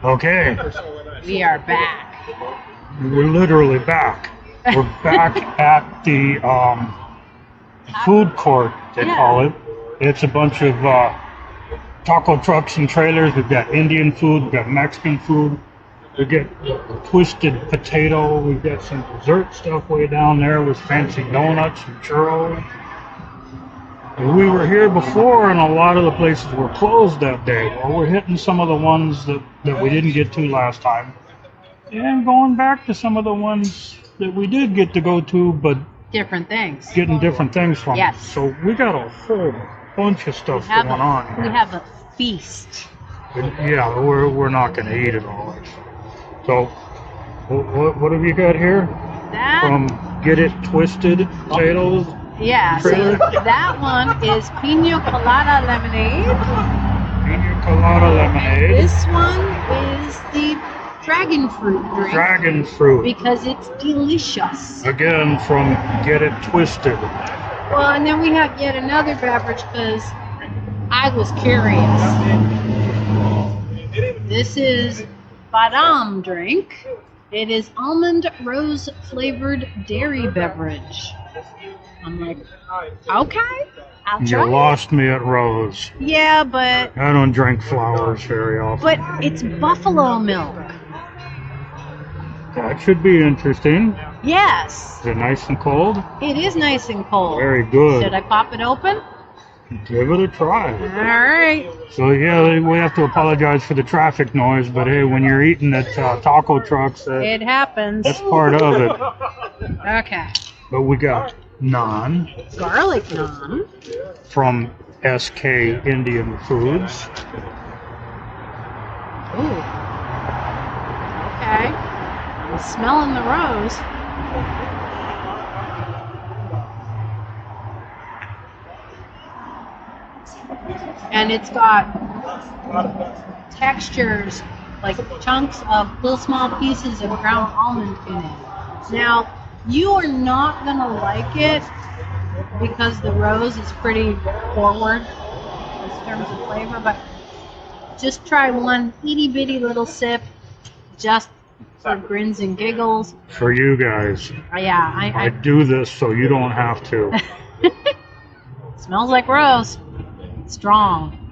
Okay, We are back. we're literally back. We're back at the food court, they call it. It's a bunch of taco trucks and trailers. We've got Indian food, we've got Mexican food, we get twisted potato, we've got some dessert stuff way down there with fancy donuts and churros. We were here before and a lot of the places were closed that day. Well, we're hitting some of the ones that we didn't get to last time. And going back to some of the ones that we did get to go to, but Different things. getting different things from. Yes. So we got a whole bunch of stuff going on here. We have a feast. Yeah, we're not going to eat it all. So, what have you got here? That From Get It Twisted Potatoes? Yeah, so trailer? that one is pina colada lemonade. Pina Colada Lemonade. This one is the dragon fruit drink Dragon Fruit. because it's delicious. Again, from Get It Twisted. Well, and then we have yet another beverage because I was curious. This is Badam drink. It is almond rose flavored dairy beverage. I'm like, okay, I'll You try it. lost me at Rose. Yeah, but I don't drink flowers very often. it's buffalo milk. That should be interesting. Yes, Is it nice and cold? it is nice and cold. Very good. Should I pop it open? Give it a try. All right. So yeah, we have to apologize for the traffic noise, but hey, when you're eating at taco trucks, It happens. that's part of it. Okay. But we got naan Garlic naan. from SK Indian Foods. Ooh. Okay. I'm smelling the rose. And it's got textures like chunks of little small pieces of ground almond in it. Now, you are not going to like it because the rose is pretty forward in terms of flavor, but just try one itty bitty little sip just for grins and giggles. For you guys. Yeah, I do this so you don't have to. smells like rose. Strong.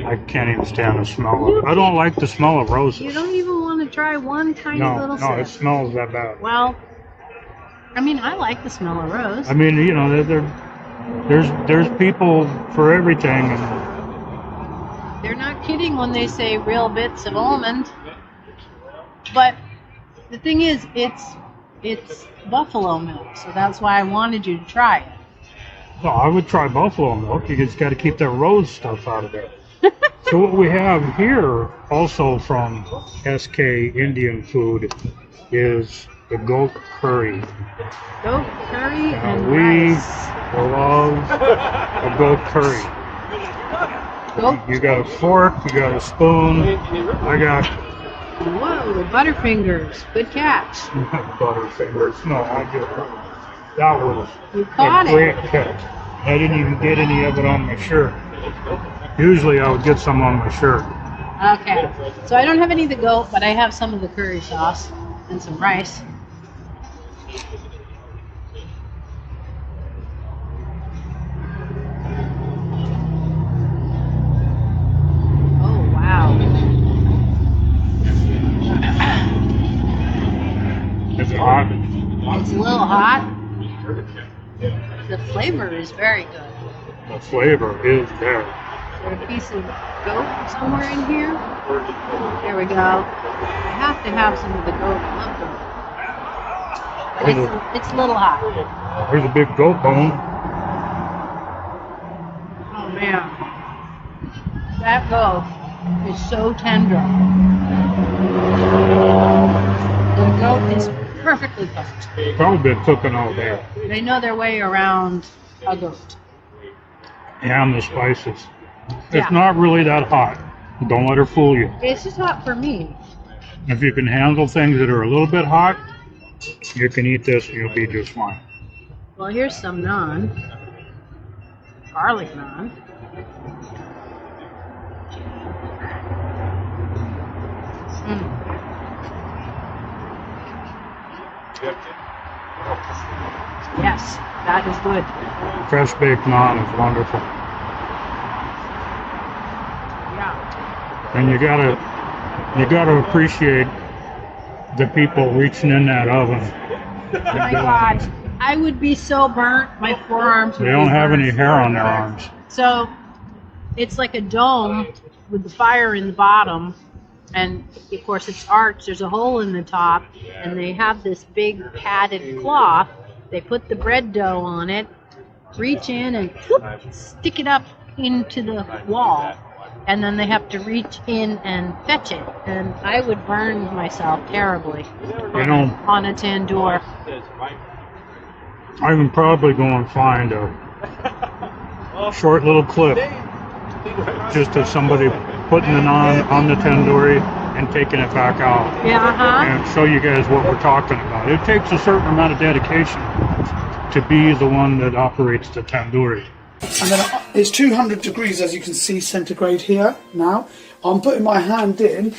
I can't even stand the smell of it. I don't like the smell of roses. You don't even want to try one tiny little No, it sip. smells that bad. Well, I mean, I like the smell of rose. I mean, you know, there's people for everything, and They're not kidding when they say real bits of almond. But the thing is, it's buffalo milk, so that's why I wanted you to try it. well, I would try buffalo milk. You just got to keep that rose stuff out of there. So what we have here, also from SK Indian Food, is the goat curry. Goat curry and We rice. love a goat curry. Goat. You got a fork, you got a spoon. I got Whoa, Butterfingers. Good catch. Butterfingers. No, I just that was You caught a great it. catch. I didn't even get any of it on my shirt. Usually I would get some on my shirt. Okay. So I don't have any of the goat, but I have some of the curry sauce and some rice. Oh, wow. It's hot. It's a little hot. The flavor is very good. The flavor is there. Is there a piece of goat somewhere in here? There we go. I have to have some of the goat. I love goat. But it's a little hot. Here's a big goat bone. Oh man. That goat is so tender. The goat is perfectly cooked. Probably been cooking all day. They know their way around a goat. And the spices. Yeah. It's not really that hot. Don't let her fool you. It's just hot for me. If you can handle things that are a little bit hot, you can eat this and you'll be just fine. Well, here's some naan. Garlic naan. Yes, that is good. Fresh baked naan is wonderful. Yeah. And you gotta appreciate the people reaching in that oven. Oh my God, I would be so burnt. My forearms would They be don't have burnt. any hair on their arms. So it's like a dome with the fire in the bottom, and of course it's arched. There's a hole in the top, and they have this big padded cloth. They put the bread dough on it, reach in and whoop, stick it up into the wall, and then they have to reach in and fetch it. And I would burn myself terribly on a tandoor. I can probably go and find a short little clip just of somebody putting it on the tandoori and taking it back out. Yeah, And show you guys what we're talking about. It takes a certain amount of dedication to be the one that operates the tandoori. And then it's 200 degrees, as you can see, centigrade here now. I'm putting my hand in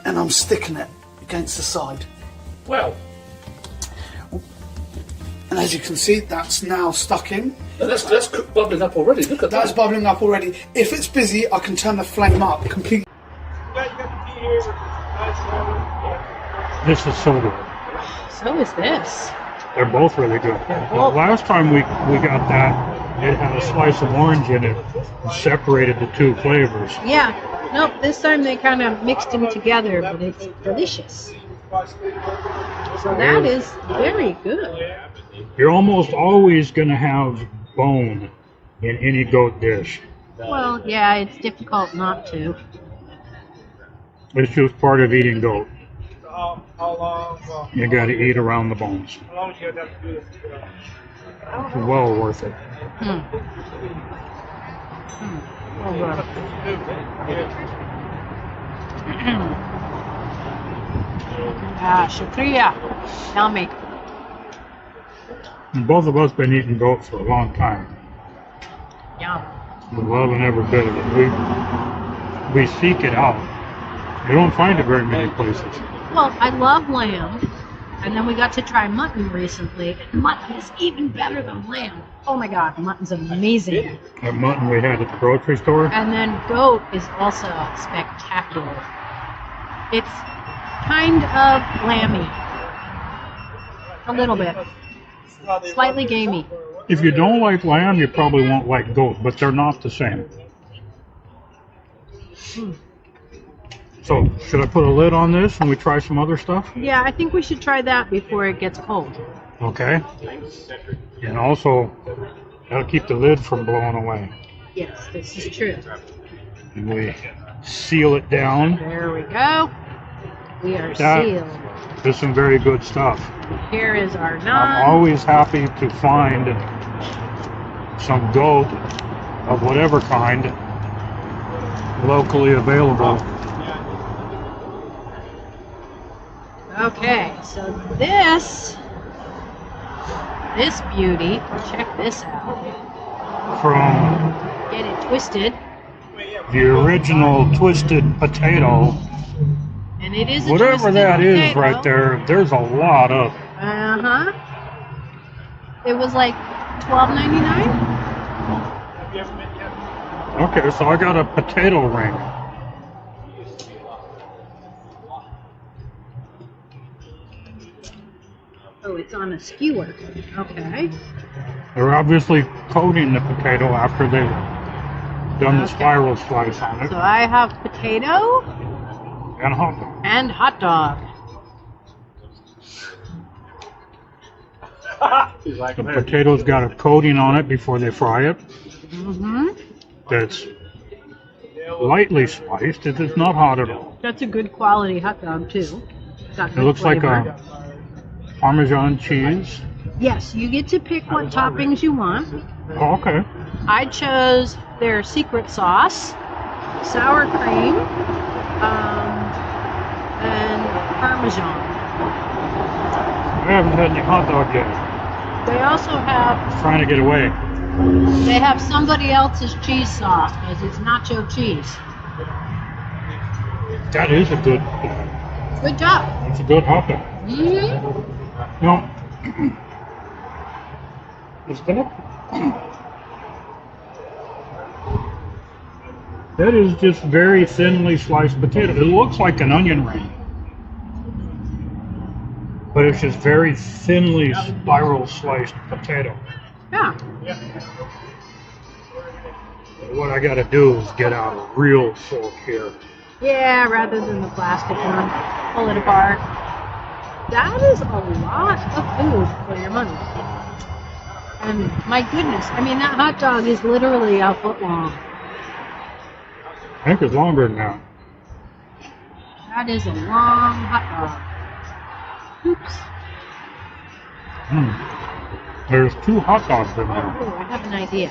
and I'm sticking it against the side. Well, and as you can see, that's now stuck in. that's bubbling up already. Look at That's that. bubbling up already. If it's busy, I can turn the flame up completely. This is so good. so is this. They're both really good. both- Last time we got that, it had a slice of orange in it and separated the two flavors. Yeah, nope, this time they kind of mixed them together, but it's delicious. So that is very good. You're almost always going to have bone in any goat dish. Well, yeah, it's difficult not to. It's just part of eating goat. You got to eat around the bones. It's well worth it. Ah, shukriya. Yummy. And both of us been eating goat for a long time. Yum. We're loving every bit of it. We seek it out. You don't find it very many places. Well, I love lamb, and then we got to try mutton recently. And mutton is even better than lamb. Oh my God, mutton's amazing. The mutton we had at the grocery store. And then goat is also spectacular. It's kind of lamby. A little bit. Slightly gamey. If you don't like lamb, you probably won't like goat, but they're not the same. So, should I put a lid on this and we try some other stuff? Yeah, I think we should try that before it gets cold. Okay. And also, that'll keep the lid from blowing away. Yes, this is true. And we seal it down. There we go. We are That- sealed. There's some very good stuff. Here is our I'm naan. always happy to find some goat of whatever kind locally available. Okay, so this beauty, check this out. From Get it twisted, the original twisted potato, and it is a whatever twisted that is potato. right there, there's a lot of. Uh-huh. It was like $12.99. Okay, so I got a potato ring. Oh, it's on a skewer. Okay. They're obviously coating the potato after they've done the Okay. spiral slice on it. So I have potato And hot dog. and hot dog. The potato's got a coating on it before they fry it. Mm-hmm. That's lightly spiced. It is not hot at all. That's a good quality hot dog too. Got It good looks like flavor. a Parmesan cheese. Yes, you get to pick what toppings you want. Oh, okay. I chose their secret sauce, sour cream, and Parmesan. I haven't had any hot dog yet. They also have Trying to get away. somebody else's cheese sauce because it's nacho cheese. That is a good. Good job. It's a good hot dog. Mm-hmm. No. Is that? That is just very thinly sliced potato. It looks like an onion ring, but it's just very thinly spiral sliced potato. Yeah. What I got to do is get out a real fork here. Yeah, rather than the plastic one. Pull it apart. That is a lot of food for your money. And my goodness, I mean, that hot dog is literally a foot long. I think it's longer than that. That is a long hot dog. Oops. There's 2 hot dogs in there. Oh, I have an idea.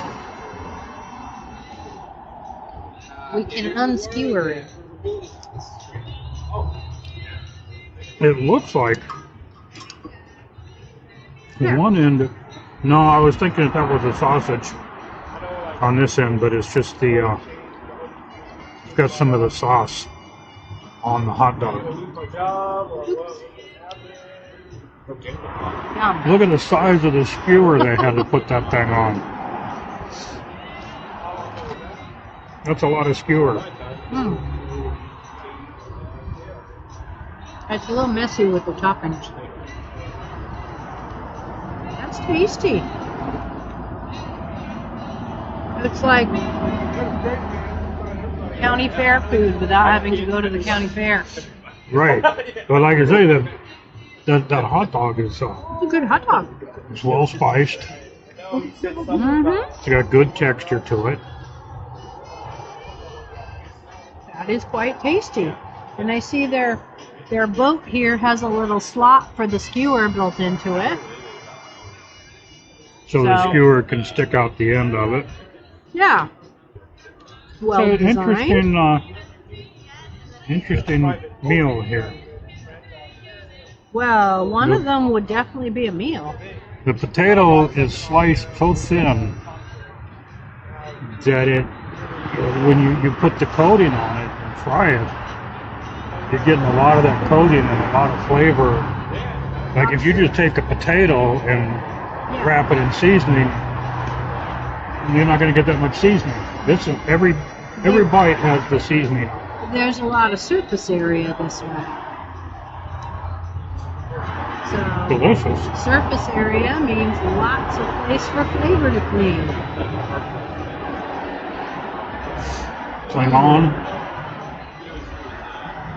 We can unskewer it. It looks like one end. No, I was thinking that was a sausage on this end, but it's just the. It's got some of the sauce on the hot dog. Yum. Look at the size of the skewer they had to put that thing on. That's a lot of skewer. It's a little messy with the toppings. That's tasty. It's like county fair food without having to go to the county fair. Right. But like I say, that hot dog is It's a good hot dog. it's well spiced. It's got good texture to it. That is quite tasty. And I see their boat here has a little slot for the skewer built into it. So the skewer can stick out the end of it. Yeah. Well So designed. interesting meal here. Well, one of them would definitely be a meal. The potato is sliced so thin that when you put the coating on it and fry it, you're getting a lot of that coating and a lot of flavor. Like if you just take a potato and wrap it in seasoning, you're not going to get that much seasoning. This is every bite has the seasoning. There's a lot of surface area this way. So Delicious. surface area means lots of place for flavor to clean. Cling on.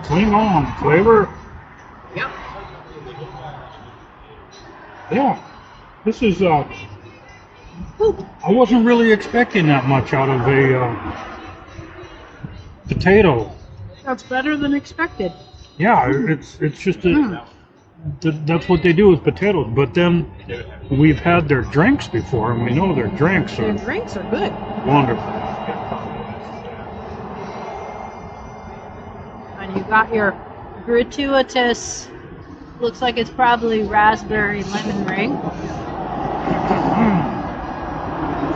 Cling on. Flavor. Yep. Yeah. This is, Ooh. I wasn't really expecting that much out of a potato. That's better than expected. Yeah, it's just that's what they do with potatoes. But then we've had their drinks before, and we know their drinks Their are drinks are good. wonderful. And you got your gratuitous, looks like it's probably raspberry lemon ring.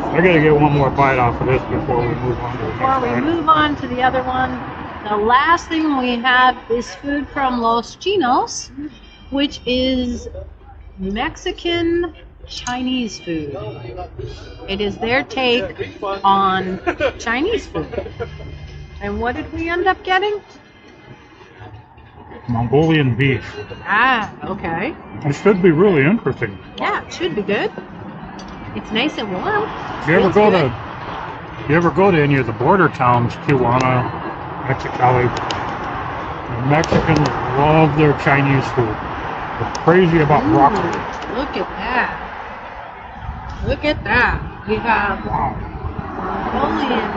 I gotta get one more bite off of this before we move on to the next Before we item. move on to the other one, the last thing we have is food from Los Chinos, which is Mexican Chinese food. It is their take on Chinese food. And what did we end up getting? Mongolian beef. Ah, okay. It should be really interesting. Yeah, it should be good. It's nice and warm. You ever Feels go good. to any of the border towns, Tijuana, Mexicali? The Mexicans love their Chinese food. They're crazy about broccoli. Look at that. Look at that. We have Mongolian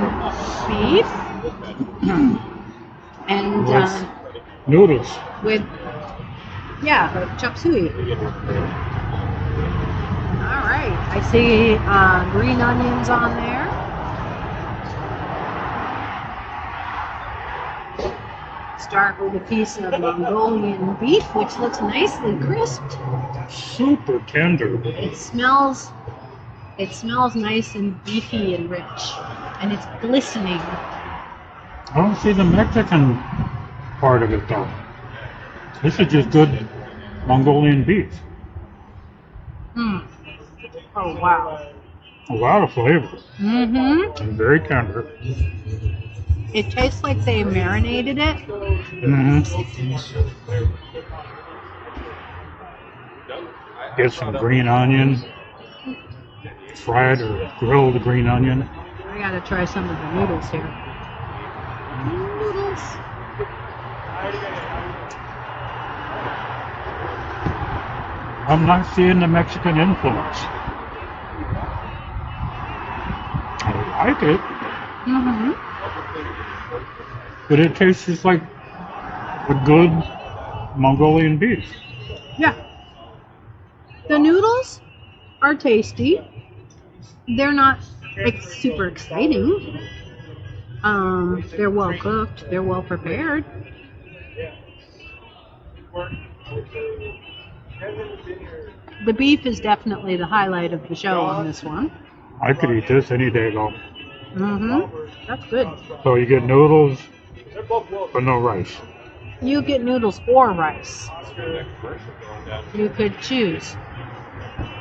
beef and Noodles. with chop suey. All right. I see green onions on there. Start with a piece of Mongolian beef, which looks nicely crisped. Super tender. It smells nice and beefy and rich, and it's glistening. I don't see the Mexican part of it though. This is just good Mongolian beef. Mm. Oh, wow. A lot of flavor. Mm-hmm. And very tender. It tastes like they marinated it. Mm-hmm. Get some green onion. Fried or grilled green onion. I gotta try some of the noodles here. Noodles. I'm not seeing the Mexican influence. I like it, Mm-hmm. but it tastes just like a good Mongolian beef. Yeah. The noodles are tasty. They're not super exciting. They're well cooked. They're well prepared. The beef is definitely the highlight of the show on this one. I could eat this any day though. Mm-hmm. That's good. So you get noodles, but no rice. You get noodles or rice. You could choose.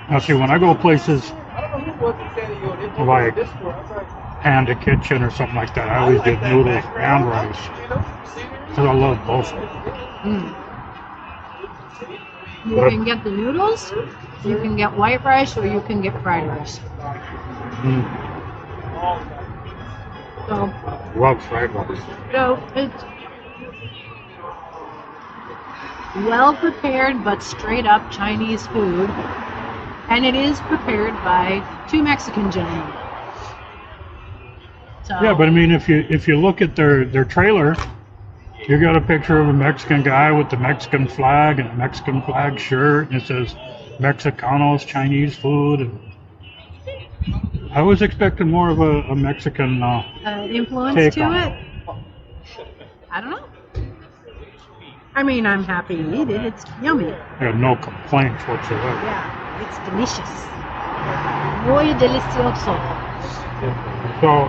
Now see, when I go places like Panda Kitchen or something like that, I always get noodles and rice. Because I love both of them. Mm. You can get the noodles, you can get white rice, or you can get fried rice. Mm. So, Love fried rice. so it's well prepared but straight up Chinese food. And it is prepared by two Mexican gentlemen. So, Yeah, but I mean, if you look at their trailer, you got a picture of a Mexican guy with the Mexican flag and a Mexican flag shirt, and it says Mexicanos, Chinese food. And I was expecting more of a Mexican influence take to on it? I don't know. I mean, I'm happy to eat it. It's yummy. I got no complaints whatsoever. Yeah, it's delicious. Muy delicioso. So,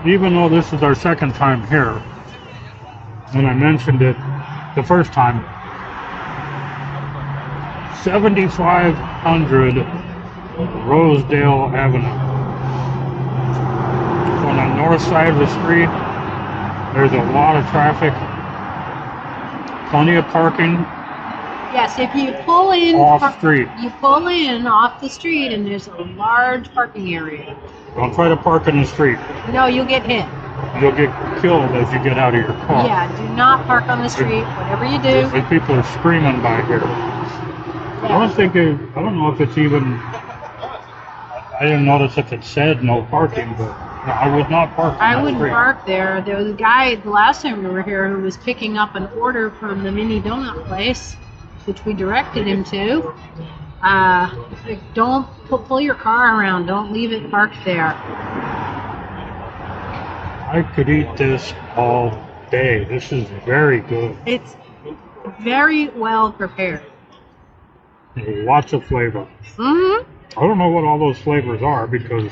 even though this is our second time here, and I mentioned it the first time, 7500 Rosedale Avenue. So on the north side of the street, there's a lot of traffic, plenty of parking Yes, if you pull in off street. you pull in off the street and there's a large parking area. Don't try to park in the street. No, you'll get hit. You'll get killed as you get out of your car. Yeah, do not park on the street. Whatever you do. Like people are screaming by here. I don't know if it's even, I didn't notice if it said no parking, but no, I would not park on I that wouldn't street. park there. There was a guy the last time we were here who was picking up an order from the mini donut place, which we directed him to. Like, don't pull your car around. Don't leave it parked there. I could eat this all day. This is very good. It's very well prepared. Lots of flavor. Mm-hmm. I don't know what all those flavors are because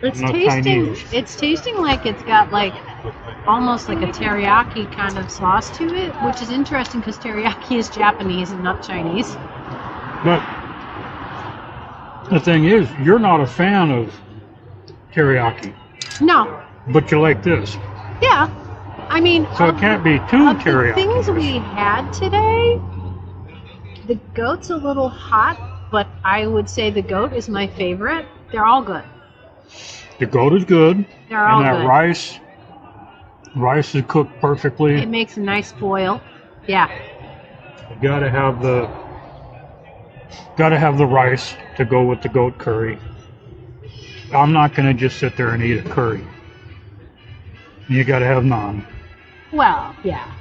It's I'm not tasting. Chinese. It's tasting like it's got like almost like a teriyaki kind of sauce to it, which is interesting because teriyaki is Japanese and not Chinese. But the thing is, you're not a fan of teriyaki, No, but you like this. yeah, I mean, So it can't be too of the teriyaki. things we had today, the goat's a little hot, but I would say the goat is my favorite. They're all good. The goat is good, They're all and that good. rice is cooked perfectly. It makes a nice boil. Yeah. You gotta have the rice to go with the goat curry. I'm not gonna just sit there and eat a curry. You gotta have naan. Well, yeah.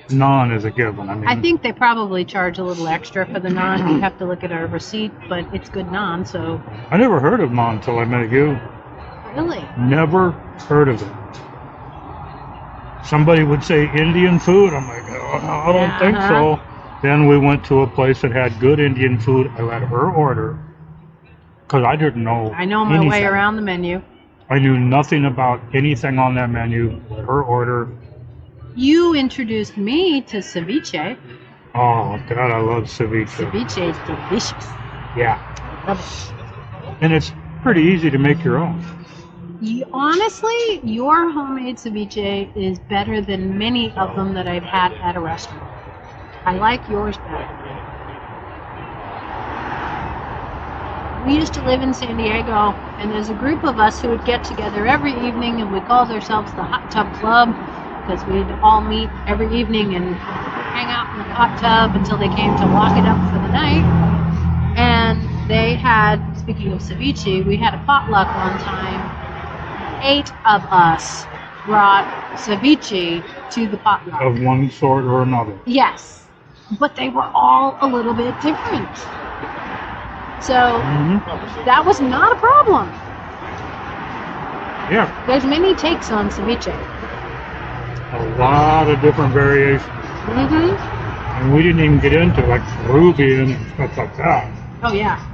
Naan is a given. I mean, I think they probably charge a little extra for the naan. You have to look at our receipt, but it's good naan, so. I never heard of naan until I met you. Really? Never heard of it. Somebody would say Indian food. I'm like, oh, I don't think so. Then we went to a place that had good Indian food. I let her order because I didn't know. I know my anything. way around the menu. I knew nothing about anything on that menu. Let her order. You introduced me to ceviche. Oh God, I love ceviche. Ceviche is delicious. Yeah, Love And it's pretty easy to make your own. it. Honestly, your homemade ceviche is better than many of them that I've had at a restaurant. I like yours better. We used to live in San Diego, and there's a group of us who would get together every evening, and we called ourselves the Hot Tub Club because we'd all meet every evening and hang out in the hot tub until they came to lock it up for the night. And they had, speaking of ceviche, we had a potluck one time. 8 of us brought ceviche to the potluck. Of one sort or another. Yes, but they were all a little bit different. So that was not a problem. Yeah. There's many takes on ceviche. A lot of different variations. And we didn't even get into like Peruvian and stuff like that. Oh yeah.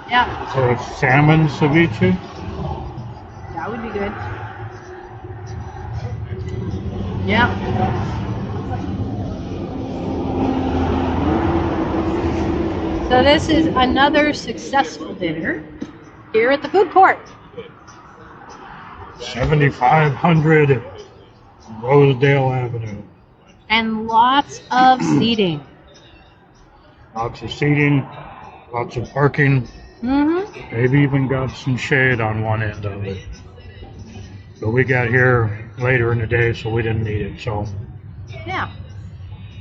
Yeah, So it's salmon ceviche. that would be good. Yeah. So this is another successful dinner here at the food court. 7500 Rosedale Avenue. And lots of seating. Lots of seating, lots of parking. Maybe even got some shade on one end of it. But we got here later in the day, so we didn't need it. So Yeah.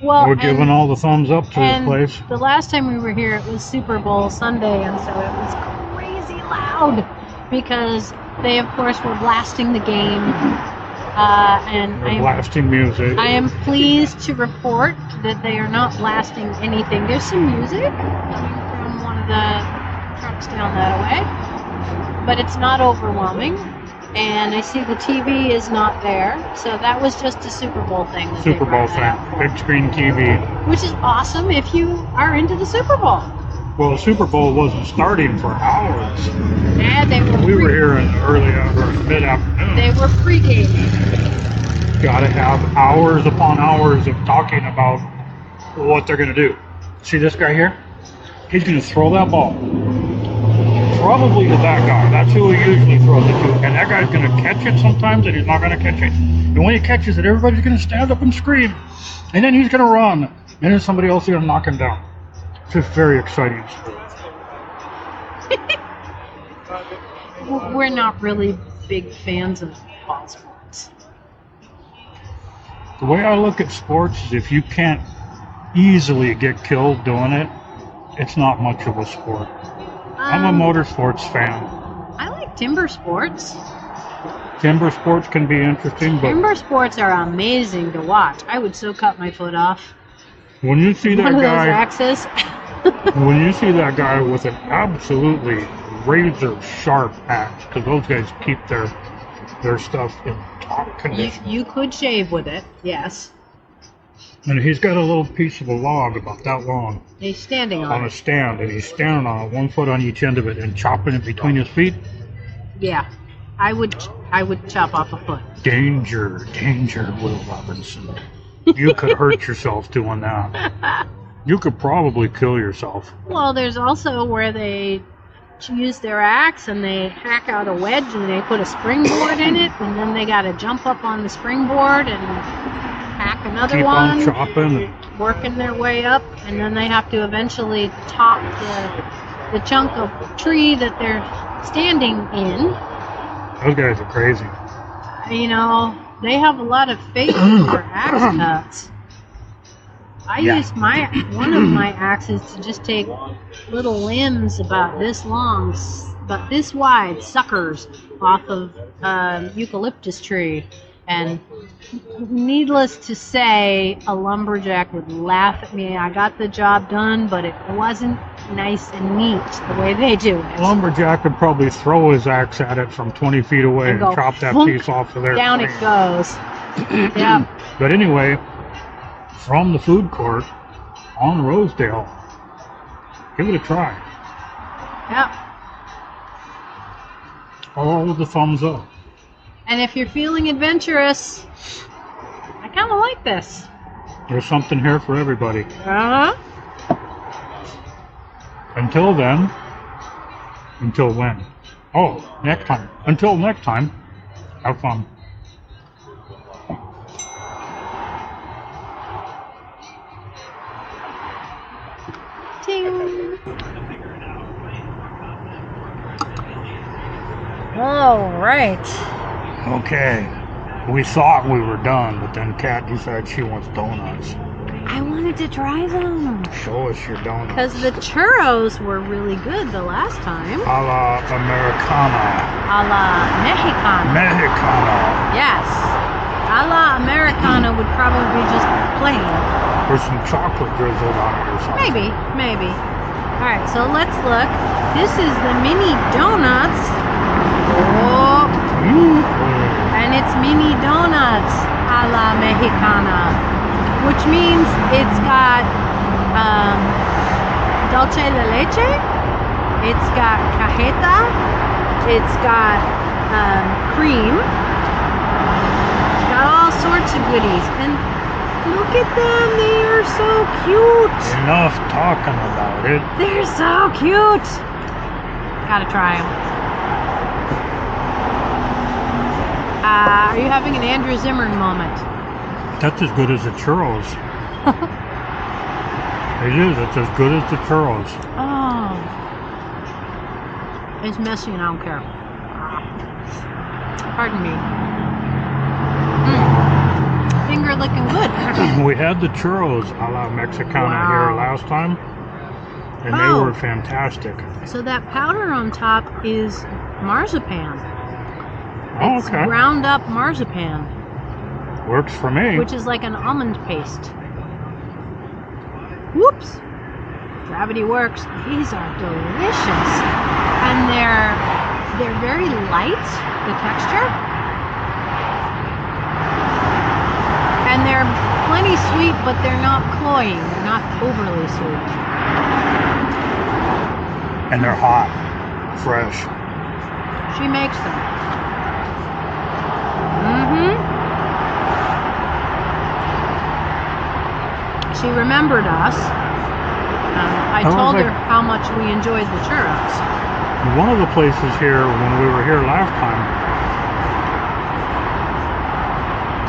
Well, we're giving all the thumbs up to this place. The last time we were here, it was Super Bowl Sunday, and so it was crazy loud because they, of course, were blasting the game. And They're blasting music. I am pleased to report that they are not blasting anything. There's some music coming from one of the trucks down that way, but it's not overwhelming. And I see the TV is not there, so that was just a Super Bowl thing. That Super they Bowl brought that thing, out for. big screen TV. Which is awesome if you are into the Super Bowl. Well, the Super Bowl wasn't starting for hours. Yeah, they were. We were here in the early or mid-afternoon. They were pregame. Got to have hours upon hours of talking about what they're going to do. See this guy here? He's going to throw that ball. Probably to that guy. That's who he usually throws it to. And that guy's going to catch it sometimes, and he's not going to catch it. And when he catches it, everybody's going to stand up and scream. And then he's going to run. And then somebody else is going to knock him down. It's a very exciting sport. We're not really big fans of ball sports. The way I look at sports is if you can't easily get killed doing it, it's not much of a sport. I'm a motorsports fan. I like timber sports. Timber sports can be interesting, but Timber sports are amazing to watch. I would so cut my foot off. when you see One that of those guy, axes. when you see that guy with an absolutely razor sharp axe, because those guys keep their stuff in top condition. You could shave with it, yes. And he's got a little piece of a log about that long He's standing on on a it. stand, and he's standing on it, 1 foot on each end of it, and chopping it between his feet. Yeah, I would chop off a foot. Danger, danger, Will Robinson. You could hurt yourself doing that. You could probably kill yourself. Well, there's also where they use their axe and they hack out a wedge and they put a springboard in it, and then they got to jump up on the springboard and hack another Keep one, on chopping. working their way up, and then they have to eventually top the chunk of tree that they're standing in. Those guys are crazy. You know, they have a lot of faith in their axe cuts. I used one of my axes to just take little limbs about this long, about this wide, suckers off of eucalyptus tree. And needless to say, a lumberjack would laugh at me. I got the job done, but it wasn't nice and neat the way they do it. Lumberjack could probably throw his axe at it from 20 feet away and go chop that thunk, piece off of there. Down it goes. Yeah. But anyway, from the food court on Rosedale, give it a try. Yeah. All the thumbs up. And if you're feeling adventurous, I kind of like this. There's something here for everybody. Uh-huh. until then, until when? Oh, next time. Until next time, have fun. Ting. All right. Okay. We thought we were done, but then Kat decided she wants donuts. I wanted to try them. Show us your donuts. Because the churros were really good the last time. A la Americana. A la Mexicana. Mexicana. Yes. A la Americana would probably be just plain. Or some chocolate drizzled on it or something. Maybe. Alright, so let's look. This is the mini donuts. Oh. And it's mini donuts a la Mexicana. Which means it's got dulce de leche. It's got cajeta. It's got cream. It's got all sorts of goodies. And look at them, they are so cute. Enough talking about it. They're so cute. Gotta try them. Are you having an Andrew Zimmern moment? That's as good as the churros. It is. It's as good as the churros. Oh. It's messy and I don't care. Pardon me. Finger looking good. We had the churros a la Mexicana here last time, and they were fantastic. So that powder on top is marzipan. Oh, It's okay. ground up marzipan, Works for me. which is like an almond paste. Whoops! Gravity works. These are delicious, and they're very light. The texture. And they're plenty sweet, but they're not cloying. They're not overly sweet. And they're hot, fresh. She makes them. She remembered us. I told her how much we enjoyed the churros. One of the places here, when we were here last time,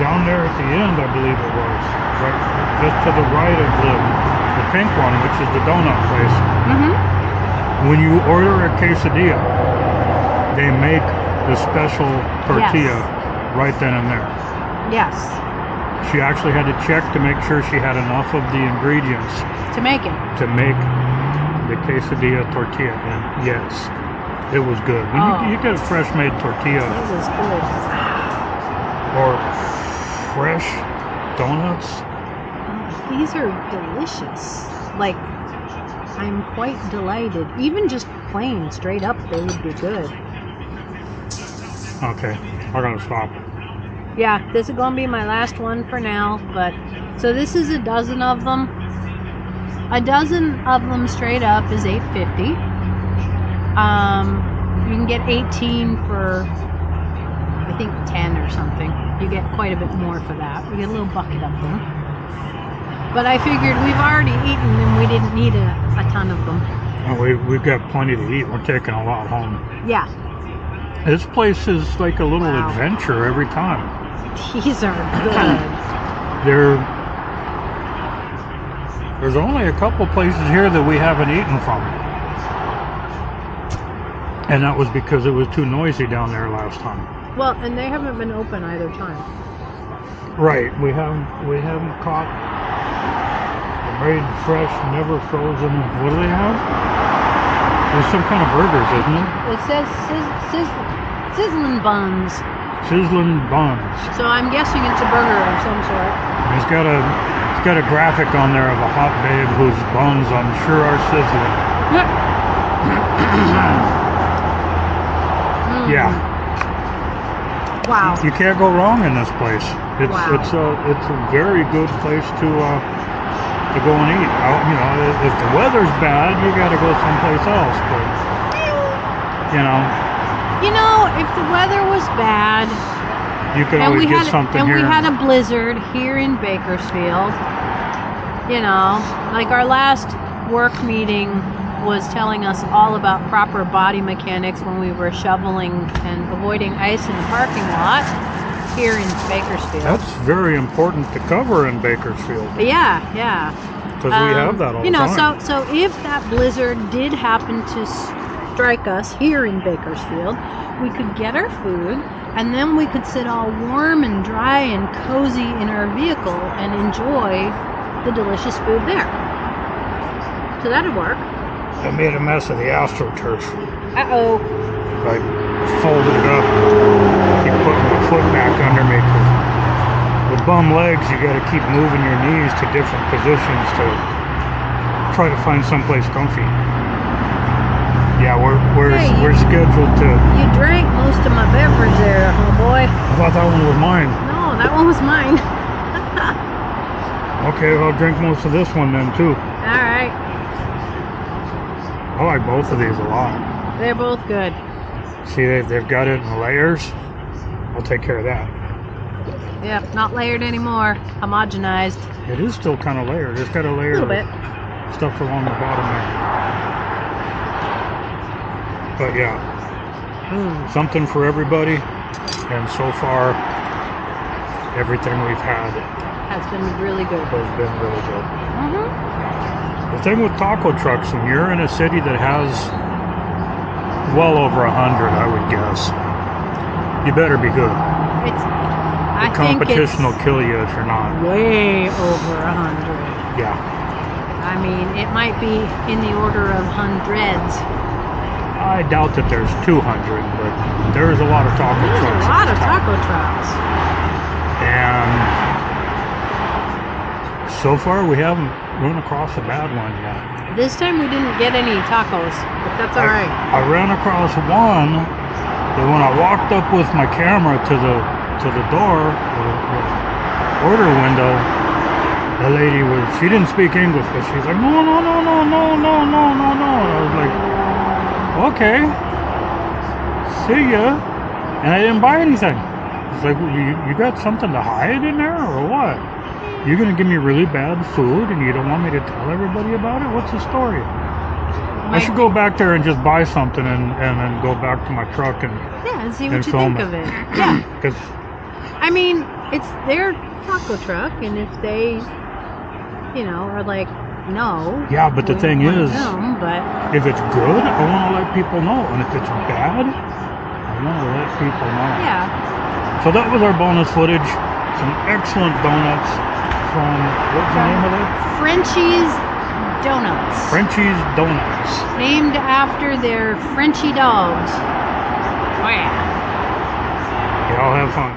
down there at the end, I believe it was, right, just to the right of the pink one, which is the donut place. When you order a quesadilla, they make the special tortilla right then and there. Yes. She actually had to check to make sure she had enough of the ingredients To make it. to make the quesadilla tortilla. And yes, it was good. When you get a fresh made tortilla It was good. or fresh donuts, These are delicious. Like, I'm quite delighted. Even just plain, straight up, they would be good. okay, I gotta stop. Yeah, this is gonna be my last one for now, but so this is a dozen of them. A dozen of them straight up is $8.50. You can get 18 for I think 10 or something. You get quite a bit more for that. We get a little bucket of them. But I figured we've already eaten and we didn't need a ton of them. We've got plenty to eat. We're taking a lot home. Yeah. This place is like a little adventure every time. These are good. There's only a couple places here that we haven't eaten from. And that was because it was too noisy down there last time. Well, and they haven't been open either time. Right, we haven't caught made fresh, never frozen. What do they have? There's some kind of burgers, isn't it? It says sizzling buns. Sizzling buns. So I'm guessing it's a burger of some sort. It's got a graphic on there of a hot babe whose buns I'm sure are sizzling. Yeah. Wow. You can't go wrong in this place. It's a very good place to go and eat. You know, if the weather's bad, you got to go someplace else. But you know, if the weather was bad, you can always get something here. And we had a blizzard here in Bakersfield. You know, like our last work meeting was telling us all about proper body mechanics when we were shoveling and avoiding ice in the parking lot here in Bakersfield. That's very important to cover in Bakersfield. Yeah, yeah. Because we have that all the time. So if that blizzard did happen to strike us here in Bakersfield, we could get our food, and then we could sit all warm and dry and cozy in our vehicle and enjoy the delicious food there. So that'd work. I made a mess of the AstroTurf. Uh-oh. I folded it up. Keep putting my foot back under me. 'Cause with bum legs, you got to keep moving your knees to different positions to try to find someplace comfy. Yeah, we're scheduled to. You drank most of my beverage there, oh boy. I thought that one was mine. No, that one was mine. Okay, well, I'll drink most of this one then too. All right. I like both of these a lot. They're both good. See, they've got it in layers. I'll take care of that. Yep, not layered anymore. Homogenized. It is still kind of layered. It's got a layer A little bit. of stuff along the bottom there. But yeah, something for everybody. And so far, everything we've had Has been really good. has been really good. Mm-hmm. The thing with taco trucks, when you're in a city that has well over 100, I would guess, you better be good. I think Competition will kill you if you're not. way over 100. Yeah. I mean, it might be in the order of hundreds. I doubt that there's 200, but there's a lot of taco There's trucks. a lot in of this town. taco trucks. And so far, we haven't run across a bad one yet. This time we didn't get any tacos, but that's all right. I ran across one that when I walked up with my camera to the door, the order window, the lady she didn't speak English, but she's like, no. And I was like, okay, see ya. And I didn't buy anything. It's like, you got something to hide in there or what? You're gonna give me really bad food and you don't want me to tell everybody about it? What's the story? I should go back there and just buy something and then go back to my truck and And see what you film think it. of it. Yeah. 'Cause I mean, it's their taco truck, and if they, are like, no. yeah, but the we thing don't wanna is, film, but if it's good, I want to let people know, and if it's bad, I want to let people know. yeah. So that was our bonus footage. Some excellent donuts from what's the name of it? Frenchie's Donuts. Frenchie's Donuts. Named after their Frenchie dogs. Oh yeah. Y'all have fun.